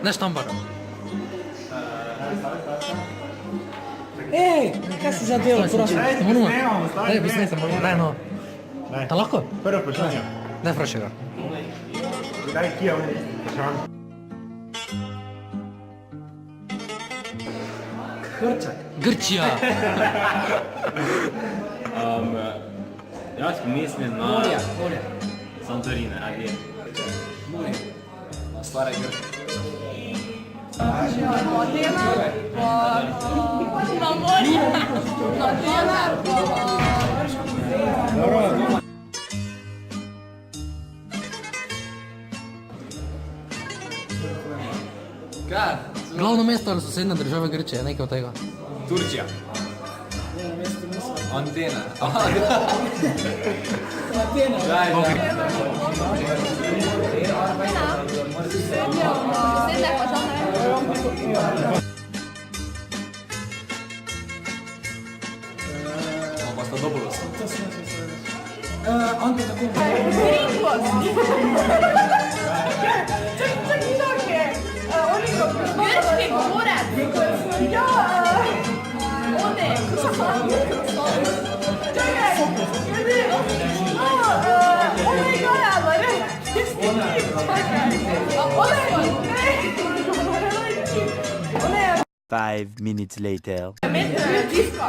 Ne štampara. Ej, kaj si zadelal, prosim? Daj, bi snesem, daj no. Ta lahko? Prvo vprašanje. Daj vprašaj ga. Kdaj Kijev vprašanje? Grčija. Jaz mislim na Morje. Santorini, ali Morje. Stara Grčija. Atena, na morje. Atena, Kaj? Glavno mesto ali sosednja država Grčije, nekaj od tega. Turčija. Antena. Atena. Daj, Sedaj pa žal ne vem. Pa sta dobro. Anka tako. Gringos. Čakaj. Grški govorec. Ja. One. Čakaj. One gorava, ne? One. 5 minutes later. Metro je disko.